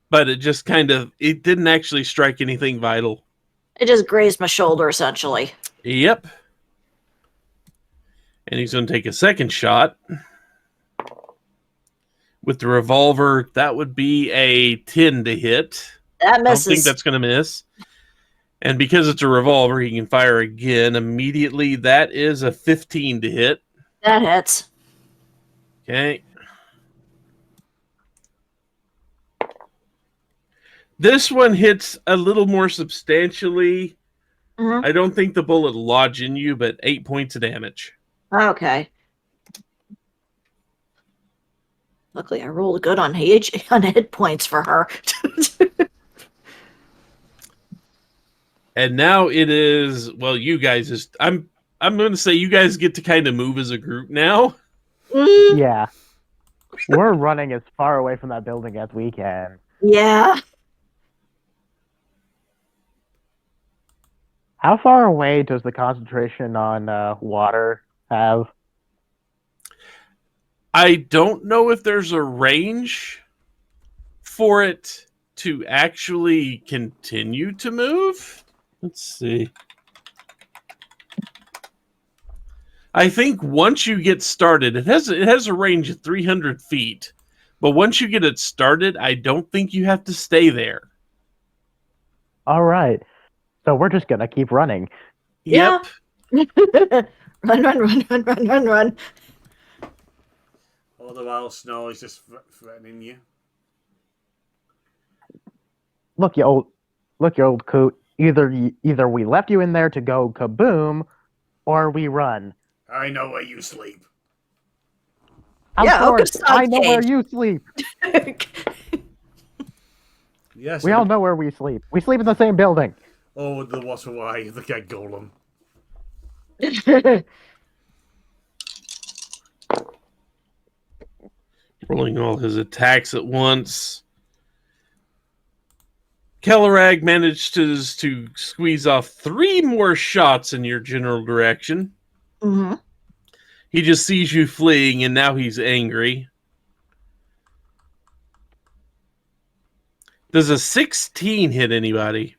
but it just it didn't actually strike anything vital. It just grazed my shoulder, essentially. Yep. And he's going to take a second shot. With the revolver, that would be a 10 to hit. That misses. I don't think that's going to miss. And because it's a revolver, he can fire again immediately. That is a 15 to hit. That hits. Okay. This one hits a little more substantially. Mhm. I don't think the bullet will lodge in you, but 8 points of damage. Okay. Luckily, I rolled good on hit points for her. And now it is, well, you guys I'm going to say you guys get to kind of move as a group now. Mm, Yeah. We're running as far away from that building as we can. yeah. How far away does the concentration on water have? I don't know if there's a range for it to actually continue to move. Let's see. I think once you get started, it has a range of 300 feet. But once you get it started, I don't think you have to stay there. All right. So we're just going to keep running. Yeah. Yep. Run. All the while, Snow is just threatening you. Look, you old coot. Either we left you in there to go kaboom, or we run. I know where you sleep. Of Yeah, course, okay, I know where okay. you sleep. Yes. We all know where we sleep. We sleep in the same building. Oh, the what's why? The guy golem. Rolling all his attacks at once. Kellerag managed to squeeze off 3 more shots in your general direction. Mhm. He just sees you fleeing, and now he's angry. Does a 16 hit anybody?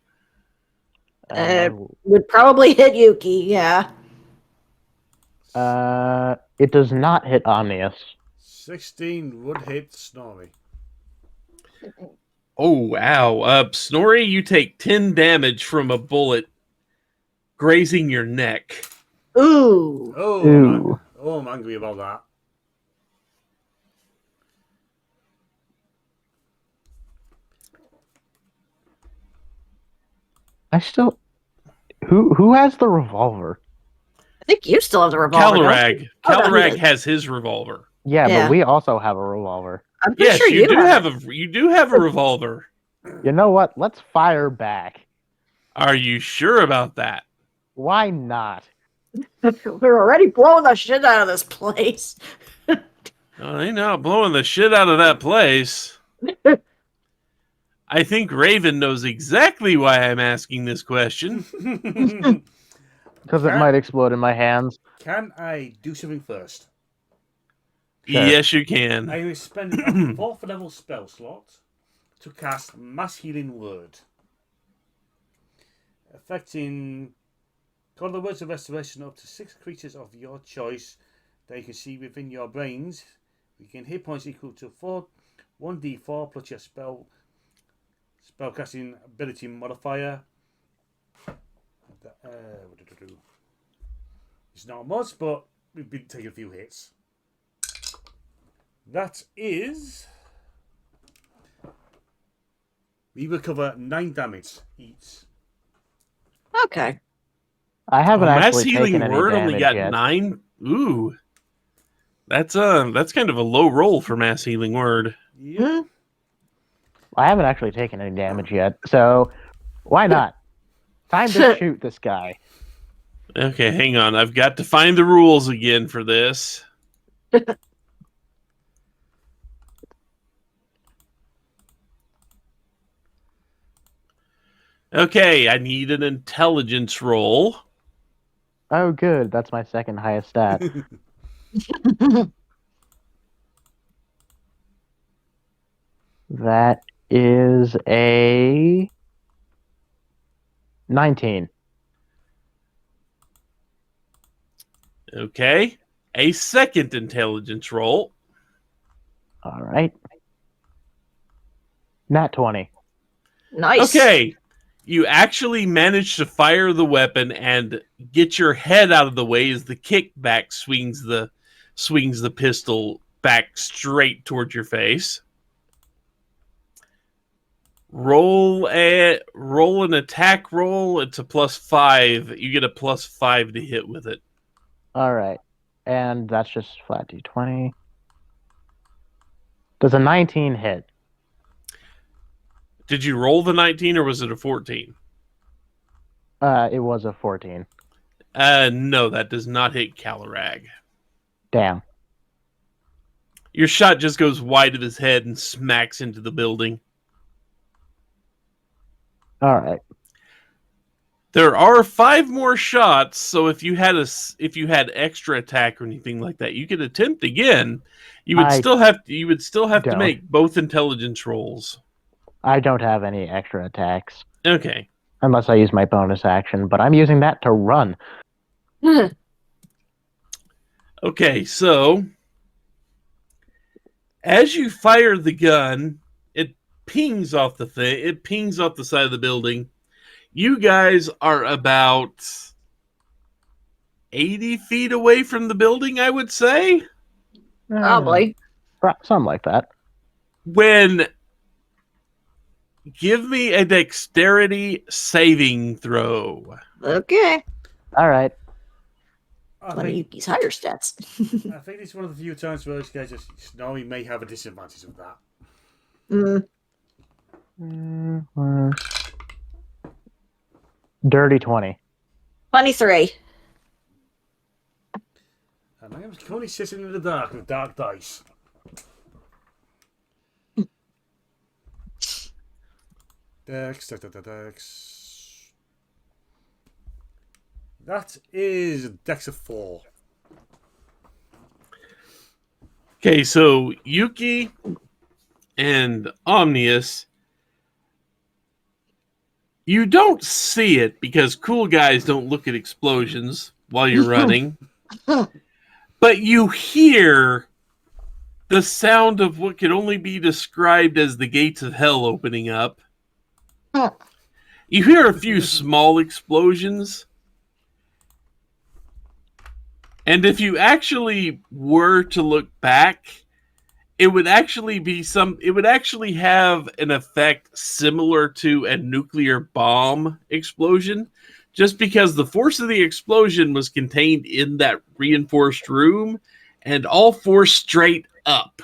Would probably hit Yuki, yeah. It does not hit Omnius. 16 would hit Snorri. Oh, wow. Snorri, you take 10 damage from a bullet grazing your neck. Ooh. Oh, Ooh. I'm angry about that. I still. Who has the revolver? I think you still have the revolver. don't Calorag. you? Oh, no, he Calorag does. has his revolver. Yeah, Yeah. but we also have a revolver. I'm pretty Yes, sure you do have have you do have a revolver. You know what? Let's fire back. Are you sure about that? Why not? it. We're already blowing the shit out of this place. Oh, they not blowing the shit out of that place. I think Raven knows exactly why I'm asking this question. Because it might explode in my hands. Can I do something first? Sure. Yes, you can. I will spend a 4th level spell slot to cast Mass Healing Word. Affecting call the words of restoration up to 6 creatures of your choice that you can see within your brains. You can hit points equal to 1d4 plus your spellcasting ability modifier. It's not much, but we've been taking a few hits. That is. We recover 9 damage each. Okay. I haven't Mass actually Healing taken any Word damage only got yet. 9. Ooh, that's kind of a low roll for Mass Healing Word. Yep. I haven't actually taken any damage yet, so why not? Time to shoot this guy. Okay, hang on. I've got to find the rules again for this. Okay, I need an intelligence roll. Oh, good. That's my second highest stat. That is a 19. Okay, a second intelligence roll. All right. Nat 20. Nice. Okay, you actually managed to fire the weapon and get your head out of the way as the kickback swings the pistol back straight towards your face. Roll an attack roll. It's a +5. You get a +5 to hit with it. All right. And that's just flat d20. Does a 19 hit? Did you roll the 19 or was it a 14? It was a 14. No, that does not hit Calarag. Damn. Your shot just goes wide of his head and smacks into the building. All right. There are 5 more shots, so if you had extra attack or anything like that, you could attempt again. You would still have to make both intelligence rolls. I don't have any extra attacks. Okay. Unless I use my bonus action, but I'm using that to run. Okay, so as you fire the gun, it pings off the thing. It pings off the side of the building. You guys are about 80 feet away from the building, I would say. Probably. Something like that. Give me a dexterity saving throw. Okay. All right. One of Yuki's higher stats. I think it's one of the few times where those guys Snowy may have a disadvantage of that. Dirty 20. 23. And I am currently sitting in the dark with dark dice. Dex. That is Dex of 4. Okay, so Yuki and Omnius, you don't see it because cool guys don't look at explosions while you're running. But you hear the sound of what can only be described as the gates of hell opening up. You hear a few small explosions. And if you actually were to look back, it would actually have an effect similar to a nuclear bomb explosion, just because the force of the explosion was contained in that reinforced room and all forced straight up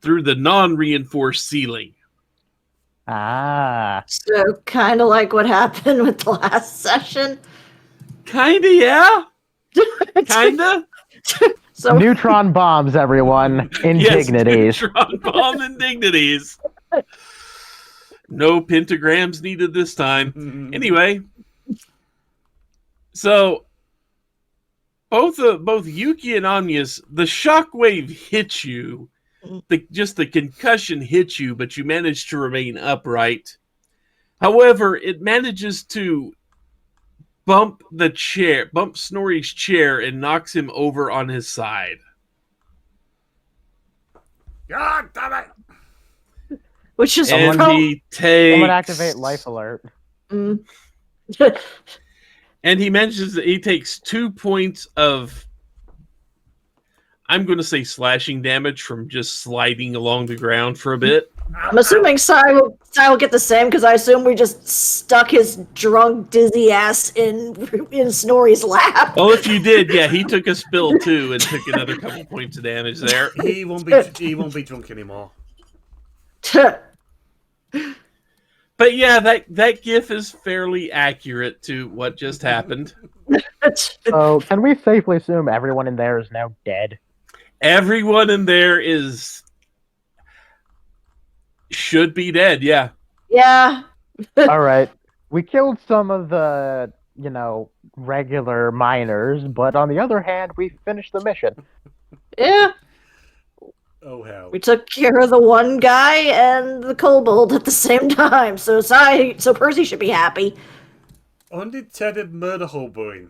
through the non-reinforced ceiling. Ah. So kind of like what happened with the last session. Kinda, yeah. Kinda. So Neutron bombs, everyone. Indignities. Yes, neutron bomb indignities. No pentagrams needed this time. Anyway, so both Yuki and Amnius, the shockwave hits you. Just the concussion hits you, but you manage to remain upright. However, it manages to bump Snorri's chair, and knocks him over on his side. God damn it! Which is And he Someone takes... activate life alert. Mm. And he mentions that he takes 2 points of, I'm going to say, slashing damage from just sliding along the ground for a bit. I'm assuming Sai will get the same, because I assume we just stuck his drunk, dizzy ass in Snorri's lap. Well, if you did, yeah, he took a spill too and took another couple points of damage there. He won't be drunk anymore. But yeah, that gif is fairly accurate to what just happened. So, can we safely assume everyone in there is now dead? Everyone in there should be dead, yeah. Yeah. All right. We killed some of the, regular miners, but on the other hand, we finished the mission. Yeah. Oh hell. We took care of the one guy and the kobold at the same time, so Percy should be happy. Undetected murder hoboing.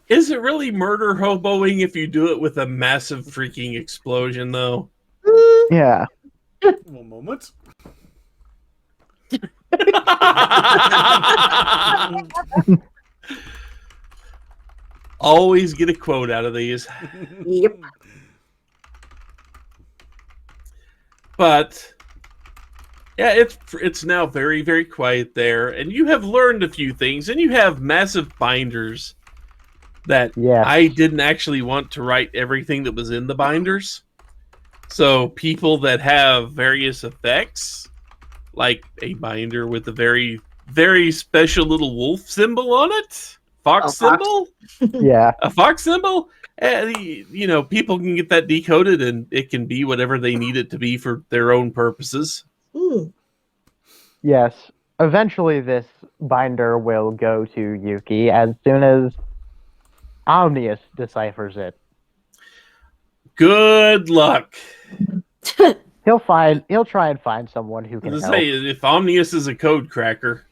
Is it really murder hoboing if you do it with a massive freaking explosion, though? Yeah. One moment. Always get a quote out of these. Yep. But yeah, it's now very, very quiet there, and you have learned a few things, and you have massive binders that I didn't actually want to write everything that was in the binders. So people that have various effects, like a binder with a very, very special little wolf symbol on it, fox symbol, Yeah, a fox symbol. People can get that decoded, and it can be whatever they need it to be for their own purposes. Yes. Eventually, this binder will go to Yuki as soon as Omnius deciphers it. Good luck. He'll try and find someone who can help. Say, if Omnius is a code cracker.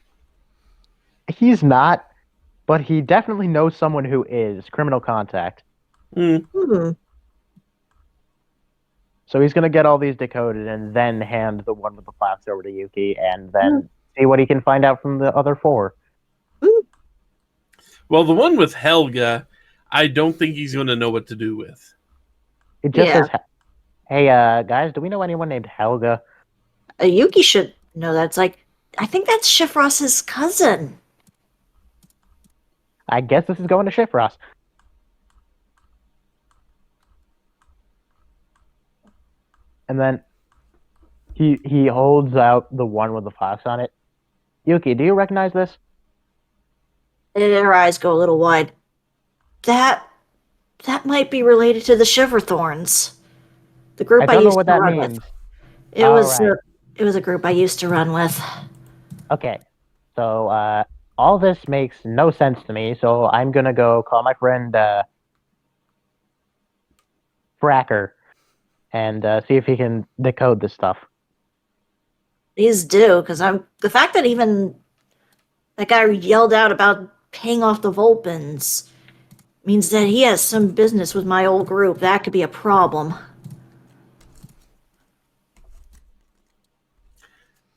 He's not, but he definitely knows someone who is. Criminal contact. So he's going to get all these decoded and then hand the one with the flask over to Yuki and then see what he can find out from the other four. Well, the one with Helga, I don't think he's going to know what to do with. It just says, hey, guys, do we know anyone named Helga? Yuki should know that. It's like, I think that's Shifros's cousin. I guess this is going to Shifros. And then he holds out the one with the fox on it. Yuki, do you recognize this? Her eyes go a little wide. That might be related to the Shiverthorns. The group I don't know used what to that run means. with. It was a group I used to run with. Okay, so all this makes no sense to me, so I'm gonna go call my friend Fracker and see if he can decode this stuff. Please do, because the fact that even that guy yelled out about paying off the Vulpins means that he has some business with my old group. That could be a problem.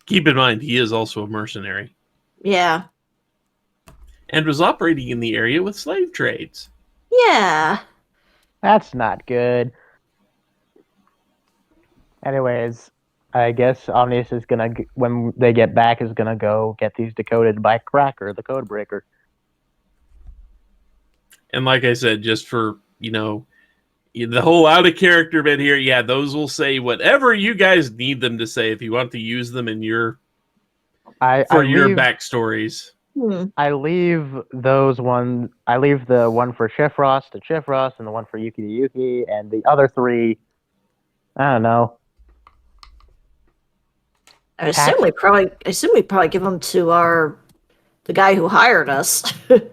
Keep in mind, he is also a mercenary. Yeah. And was operating in the area with slave trades. Yeah. That's not good. Anyways, I guess Omnius is gonna, when they get back, is gonna go get these decoded by Cracker, the code breaker. And like I said, just for, the whole out of character bit here, those will say whatever you guys need them to say if you want to use them in your backstories. I leave those one. I leave the one for Shifros to Shifros, and the one for Yuki to Yuki, and the other three, I don't know. I assume we probably give them to the guy who hired us, Gillian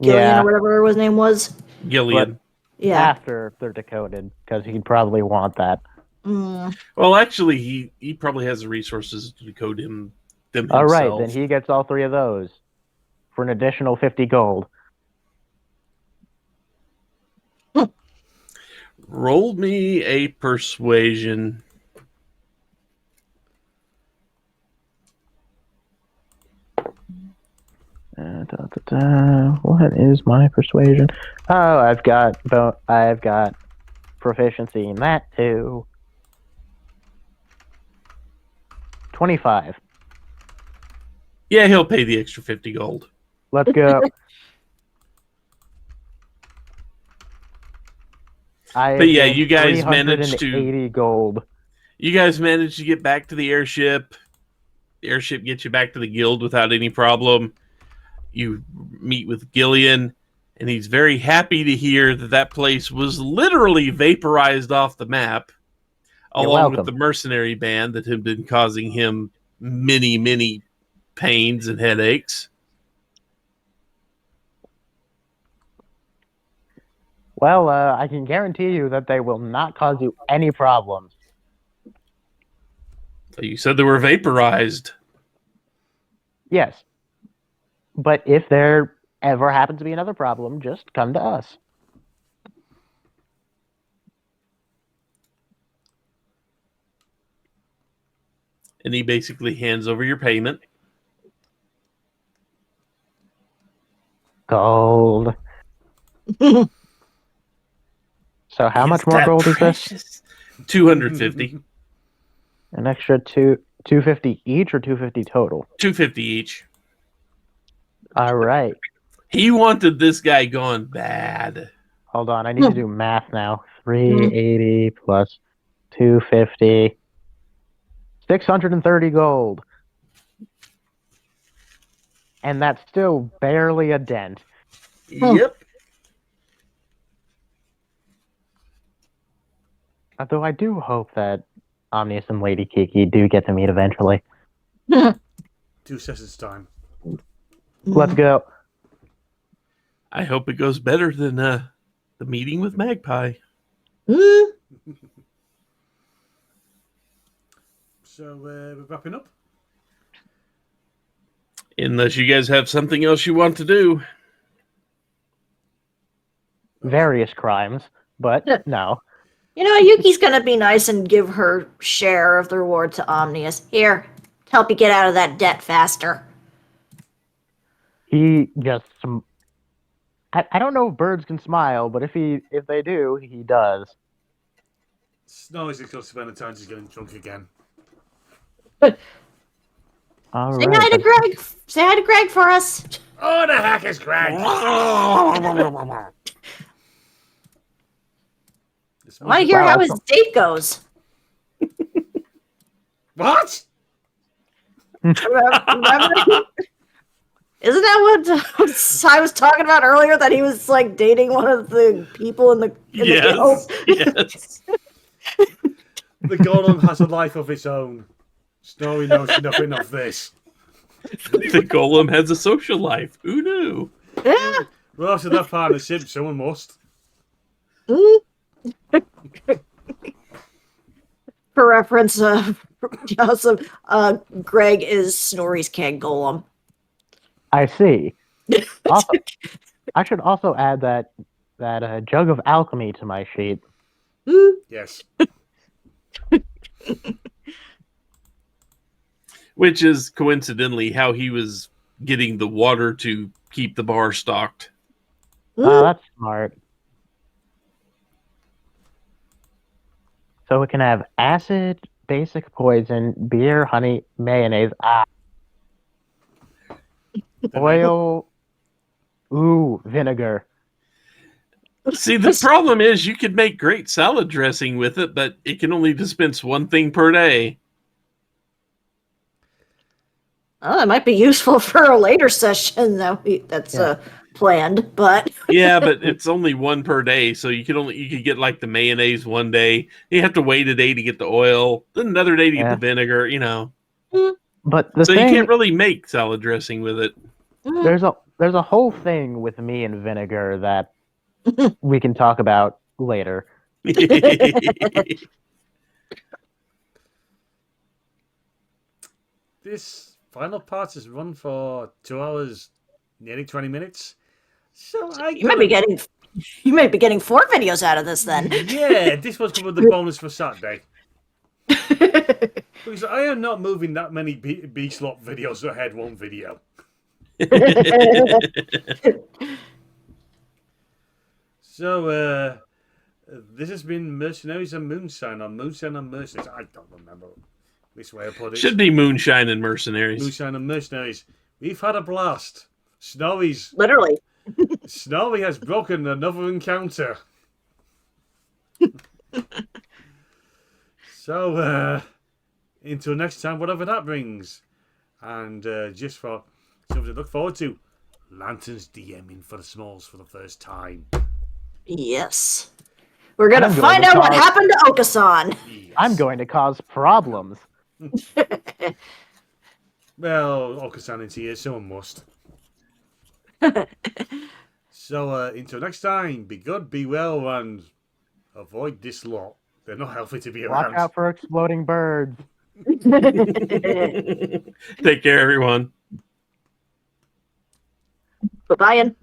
Yeah, or whatever his name was. Gillian. Yeah. after they're decoded, because he'd probably want that. Mm. Well, actually, he probably has the resources to decode them himself. All right, then he gets all 3 of those for an additional 50 gold. Roll me a persuasion. What is my persuasion? Oh, I've got proficiency in that too. 25. Yeah, he'll pay the extra 50 gold. Let's go. But yeah, you guys managed to 380 gold. You guys managed to get back to the airship. The airship gets you back to the guild without any problem. You meet with Gillian, and he's very happy to hear that place was literally vaporized off the map, along with the mercenary band that had been causing him many, many pains and headaches. Well, I can guarantee you that they will not cause you any problems. You said they were vaporized. Yes. But if there ever happens to be another problem, just come to us. And he basically hands over your payment. Gold. So how much more gold is this? 250. An extra 250 each or 250 total? 250 each. All right. He wanted this guy gone bad. Hold on, I need to do math now. 380 plus 250. 630 gold. And that's still barely a dent. Yep. Although I do hope that Omnius and Lady Kiki do get to meet eventually. 2 sessions time. Let's go. I hope it goes better than the meeting with Magpie. So we're wrapping up. Unless you guys have something else you want to do. Various crimes, but no. You know, Yuki's gonna be nice and give her share of the reward to Omnius. Here, to help you get out of that debt faster. He just... I don't know if birds can smile, but if they do, he does. Snowy's going to spend the time just getting drunk again. All Say right. hi to Greg. Say hi to Greg for us. Oh, the heck is Greg? I want to hear how his date goes. What? Remember? Isn't that what I was talking about earlier? That he was like dating one of the people in the guild? Yes. The golem has a life of its own. Snowy knows nothing of this. The golem has a social life. Who knew? Yeah. Well, after that partnership, someone must. For reference, Greg is Snorri's cat golem. I see. Also, I should also add that jug of alchemy to my sheet. Yes. Which is coincidentally how he was getting the water to keep the bar stocked. Oh, that's smart. So we can have acid, basic poison, beer, honey, mayonnaise, oil, vinegar. See, the problem is you could make great salad dressing with it, but it can only dispense one thing per day. Oh, it might be useful for a later session. That's planned, but Yeah, but it's only one per day, so you could get like the mayonnaise one day. You have to wait a day to get the oil, then another day to get Yeah. the vinegar. You know, But the so thing, you can't really make salad dressing with it. there's a whole thing with me and vinegar that we can talk about later. This final part has run for 2 hours, nearly 20 minutes. So you might be getting 4 videos out of this then. Yeah, this was covered the bonus for Saturday. Because I am not moving that many B-slot videos ahead one video. So, this has been Mercenaries and Moonshine, or Moonshine and Mercenaries. I don't remember which way I put it. Should be Moonshine and Mercenaries. Moonshine and Mercenaries. We've had a blast. Snowy has broken another encounter. So, until next time, whatever that brings. And just for something to look forward to, Lantern's DMing for the smalls for the first time. Yes. We're going to I'm going find to out what cause- happened to Okasan. Yes. I'm going to cause problems. Well, Okasan is here, someone must. So, until next time, be good, be well, and avoid this lot. They're not healthy to be Watch around. out for exploding birds. Take care, everyone. Bye-bye.